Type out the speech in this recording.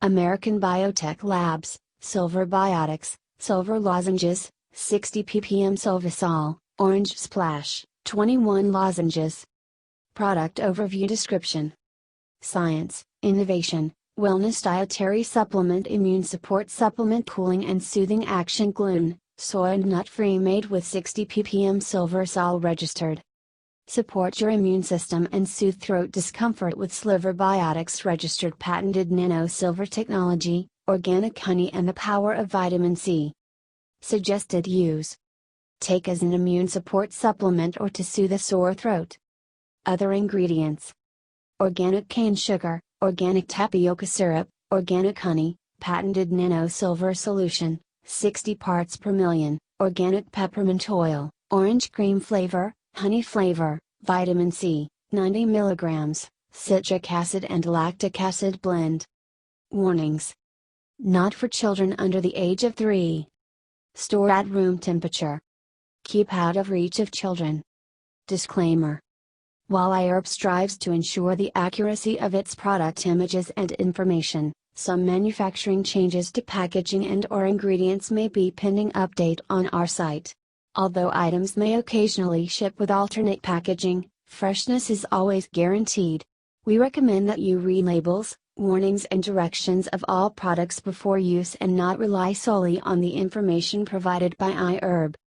American Biotech Labs, Sliver Biotics, Silver Lozenges, 60 ppm SilverSol, Orange Splash, 21 lozenges. Product Overview Description. Science, Innovation, Wellness Dietary Supplement Immune Support Supplement Cooling and Soothing Action Gluten, Soy Nut Free made with 60 ppm SilverSol registered. Support your immune system and soothe throat discomfort with Sliver Biotics registered patented nano-silver technology, organic honey and the power of vitamin C. Suggested use. Take as an immune support supplement or to soothe a sore throat. Other ingredients. Organic cane sugar, organic tapioca syrup, organic honey, patented nano-silver solution, 60 parts per million, organic peppermint oil, orange cream flavor, honey flavor, vitamin C, 90 mg, citric acid and lactic acid blend. Warnings. Not for children under the age of 3. Store at room temperature. Keep out of reach of children. Disclaimer. While iHerb strives to ensure the accuracy of its product images and information, some manufacturing changes to packaging and/or ingredients may be pending update on our site. Although items may occasionally ship with alternate packaging, freshness is always guaranteed. We recommend that you read labels, warnings and directions of all products before use and not rely solely on the information provided by iHerb.